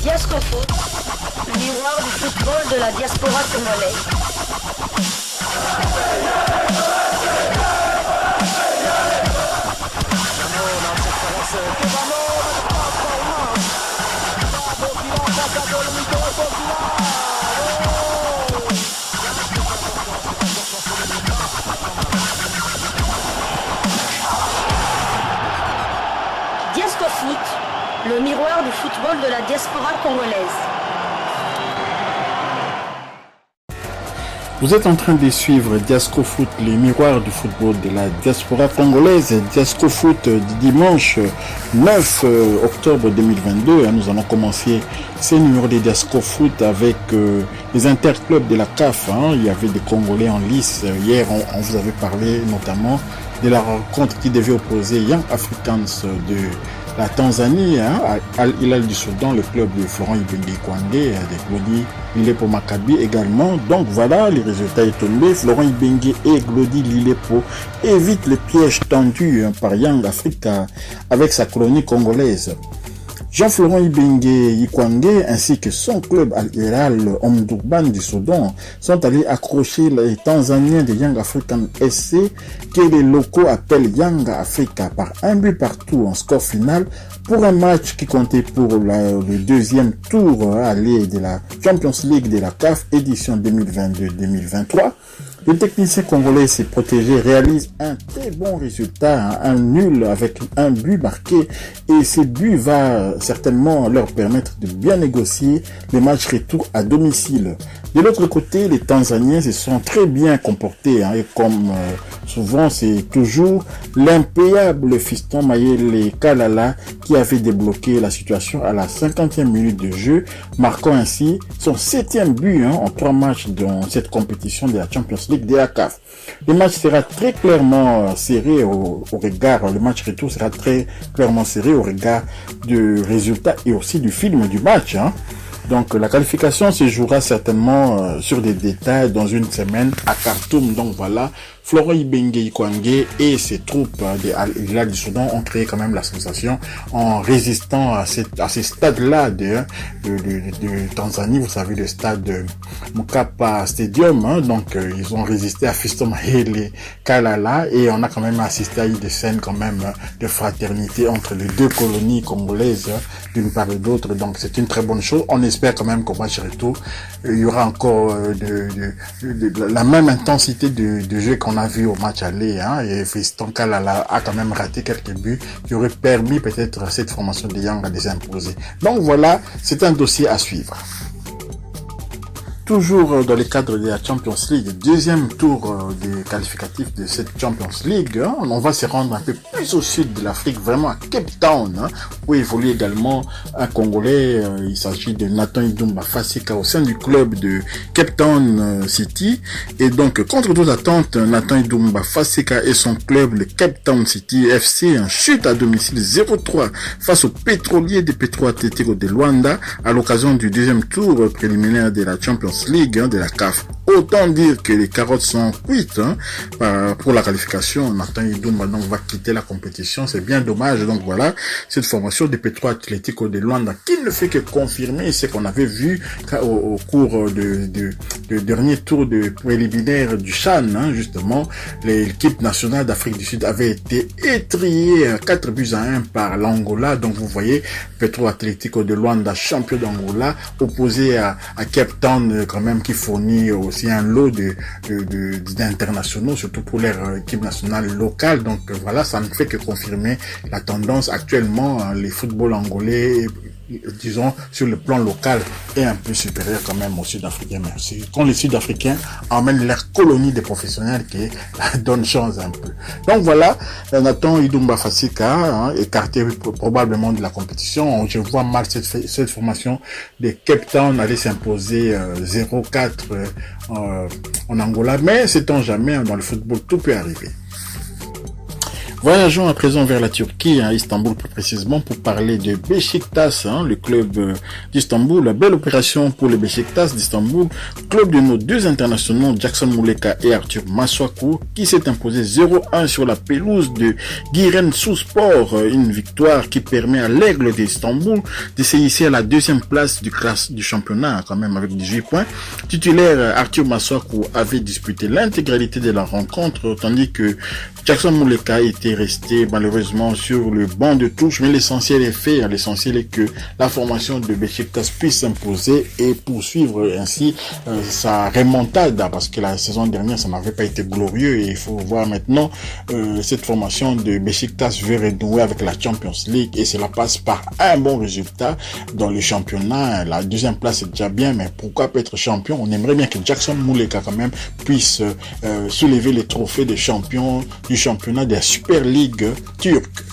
Diascofoot, le miroir du football de la diaspora congolaise. Diascofoot, le miroir du football de la diaspora congolaise. Vous êtes en train de suivre Diascofoot, les miroirs du football de la diaspora congolaise. Diascofoot du dimanche 9 octobre 2022. Nous allons commencer ces numéros de Diascofoot avec les interclubs de la CAF. Il y avait des Congolais en lice. Hier, on vous avait parlé notamment de la rencontre qui devait opposer Young Africans de la Tanzanie, à Al Hilal du Soudan, le club de Florent Ibenge Ikwande, de Glody Lilepo Maccabi également. Donc voilà, les résultats est tombé. Florent Ibenge et Glody Lilepo évitent les pièges tendus par Young Africa avec sa colonie congolaise. Jean-Florent Ibenge Ikwande ainsi que son club Al Hilal Omdurman du Soudan sont allés accrocher les Tanzaniens de Young African SC que les locaux appellent Young Africa par un but partout en score final pour un match qui comptait pour le deuxième tour aller de la Champions League de la CAF édition 2022-2023. Le technicien congolais s'est protégé, réalise un très bon résultat, un nul avec un but marqué, et ce but va certainement leur permettre de bien négocier les matchs retour à domicile. De l'autre côté, les Tanzaniens se sont très bien comportés, et comme souvent c'est toujours l'impayable fiston Mayele Kalala qui avait débloqué la situation à la 50e minute de jeu, marquant ainsi son 7e but en 3 matchs dans cette compétition de la Champions League de la CAF. Le match sera très clairement serré au regard, le match retour sera très clairement serré au regard du résultat et aussi du film du match. Donc la qualification se jouera certainement sur des détails dans une semaine à Khartoum. Donc voilà, Florent Ibenge Ikwande et ses troupes de Al Hilal du Soudan ont créé quand même la sensation en résistant à ces stades-là de Tanzanie. Vous savez, le stade Mkapa Stadium. Donc ils ont résisté à Fiston Mayele Kalala et on a quand même assisté à des scènes quand même de fraternité entre les deux colonies congolaises d'une part et d'autre. Donc c'est une très bonne chose. On espère quand même qu'au match retour, il y aura encore la même intensité de jeu qu'on a vu au match aller. Et Fiston Kalala a quand même raté quelques buts qui auraient permis peut-être à cette formation de Young de s'imposer. Donc voilà, c'est un dossier à suivre. Toujours dans le cadre de la Champions League, deuxième tour des qualificatifs de cette Champions League, on va se rendre un peu plus au sud de l'Afrique, vraiment à Cape Town, où évolue également un Congolais. Il s'agit de Nathan Idumba Fasika au sein du club de Cape Town City. Et donc, contre toute attente, Nathan Idumba Fasika et son club, le Cape Town City FC, en chute à domicile 0-3 face aux pétroliers de Petro Atlético de Luanda à l'occasion du deuxième tour préliminaire de la Champions League de la CAF. Autant dire que les carottes sont cuites pour la qualification. Nathan Idumba donc va quitter la compétition. C'est bien dommage. Donc voilà, cette formation de Petro Atlético de Luanda qui ne fait que confirmer ce qu'on avait vu au cours de dernier tour de préliminaire du CHAN. Justement, l'équipe nationale d'Afrique du Sud avait été étriée 4-1 par l'Angola. Donc vous voyez, Petro Atlético de Luanda, champion d'Angola, opposé à Cape Town quand même, qui fournit aussi un lot d'internationaux, surtout pour leur équipe nationale locale. Donc voilà, ça ne fait que confirmer la tendance actuellement. Les footballs angolais, disons, sur le plan local, est un peu supérieur quand même aux Sud-Africains. Mais c'est quand les Sud-Africains emmènent leur colonie de professionnels qui donne chance un peu. Donc voilà, Nathan Idumba Fasika, écarté probablement de la compétition. Je vois mal cette formation de Cape Town aller s'imposer 0-4 en Angola. Mais sait-on jamais, dans le football, tout peut arriver. Voyageons à présent vers la Turquie, à Istanbul plus précisément, pour parler de Beşiktaş, le club d'Istanbul. La belle opération pour le Beşiktaş d'Istanbul, club de nos deux internationaux, Jackson Muleka et Arthur Masuaku, qui s'est imposé 0-1 sur la pelouse de Giresunspor. Une victoire qui permet à l'Aigle d'Istanbul de s'hisser à la deuxième place du championnat, quand même avec 18 points. Titulaire, Arthur Masuaku avait disputé l'intégralité de la rencontre, tandis que Jackson Muleka était resté malheureusement sur le banc de touche, mais l'essentiel est fait. L'essentiel est que la formation de Beşiktaş puisse s'imposer et poursuivre ainsi sa remontada, parce que la saison dernière ça n'avait pas été glorieux, et il faut voir maintenant cette formation de Beşiktaş veut renouer avec la Champions League, et cela passe par un bon résultat dans le championnat. La deuxième place est déjà bien, mais pourquoi pas être champion? On aimerait bien que Jackson Muleka quand même puisse soulever les trophées de champion du championnat de la Super League turque.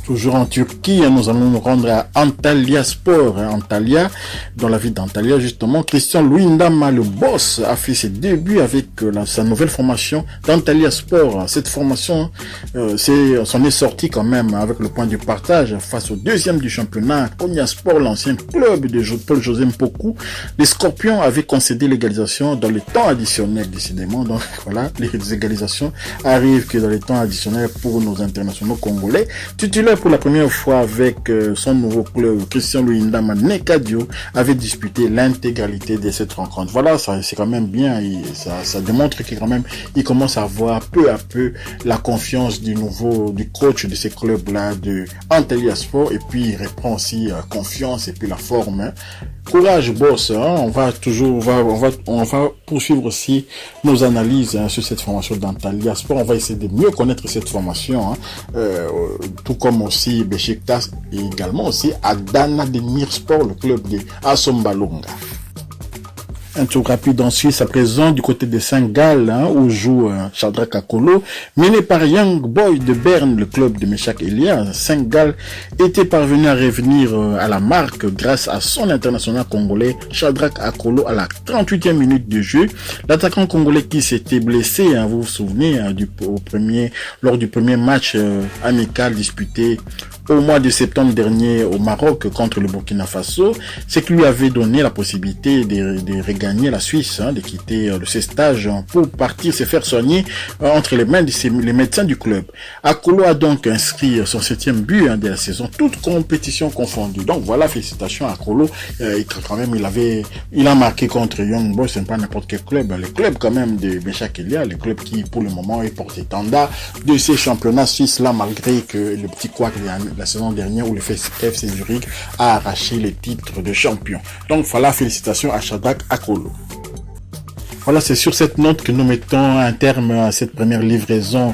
Toujours en Turquie, nous allons nous rendre à Antalyaspor. Antalya, dans la ville d'Antalya, justement, Christian Luyendama, le boss, a fait ses débuts avec sa nouvelle formation d'Antalyaspor. Cette formation, s'en est sorti quand même avec le point du partage face au deuxième du championnat, Konyaspor, l'ancien club de Paul José Mpoku. Les Scorpions avaient concédé l'égalisation dans le temps additionnel, décidément. Donc voilà, les égalisations arrivent que dans les temps additionnels pour nos internationaux congolais. Titulaire pour la première fois avec son nouveau club, Christian Luyendama Nekadio avait disputé l'intégralité de cette rencontre. Voilà, ça c'est quand même bien, et ça démontre qu'il quand même il commence à avoir peu à peu la confiance du coach de ces clubs-là de Antalyaspor, et puis il reprend aussi confiance et puis la forme. Courage boss, on va poursuivre aussi nos analyses sur cette formation d'Antalyaspor. On va essayer de mieux connaître cette formation, tout comme aussi Beşiktaş et également aussi Adana Demirspor, le club de Asombalonga. Un tour rapide en Suisse à présent du côté de Saint-Gall, où joue Shadrack Akolo, mené par Young Boys de Berne, le club de Meshak Elia. Saint-Gall était parvenu à revenir à la marque grâce à son international congolais Shadrack Akolo à la 38e minute de jeu. L'attaquant congolais qui s'était blessé, vous vous souvenez, lors du premier match amical disputé au mois de septembre dernier au Maroc contre le Burkina Faso, c'est qui lui avait donné la possibilité de regagner la Suisse, de quitter ses stages pour partir se faire soigner entre les mains les médecins du club. Akolo a donc inscrit son 7e but de la saison, toutes compétitions confondues. Donc voilà, félicitations à Akolo. Quand même, il a marqué contre Young Boys, c'est pas n'importe quel club, le club quand même de Meshak Elia, le club qui pour le moment est porte-étendard de ces championnats suisses là, malgré que le petit couac la saison dernière où le FC Zurich a arraché le titre de champion. Donc voilà, félicitations à Shadrack Akolo. Voilà, c'est sur cette note que nous mettons un terme à cette première livraison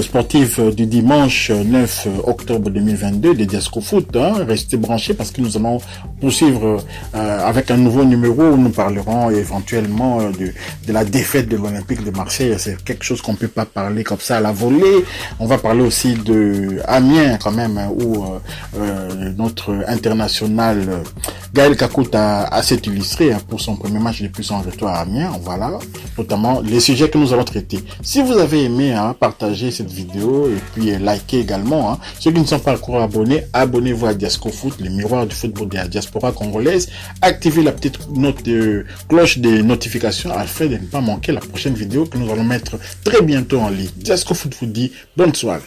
sportive du dimanche 9 octobre 2022 de Diasco Foot. Restez branchés parce que nous allons poursuivre avec un nouveau numéro où nous parlerons éventuellement de la défaite de l'Olympique de Marseille. C'est quelque chose qu'on peut pas parler comme ça à la volée. On va parler aussi de Amiens quand même, où notre international Gaël Kakuta a s'est illustré pour son premier match depuis son retour à Amiens. Voilà, notamment les sujets que nous allons traiter. Si vous avez aimé, partagez cette vidéo et puis likez également. Ceux qui ne sont pas encore abonnés, abonnez-vous à Diasco Foot, le miroir du football de la diaspora congolaise. Activez la petite cloche de notification afin de ne pas manquer la prochaine vidéo que nous allons mettre très bientôt en ligne. Diasco Foot vous dit bonne soirée.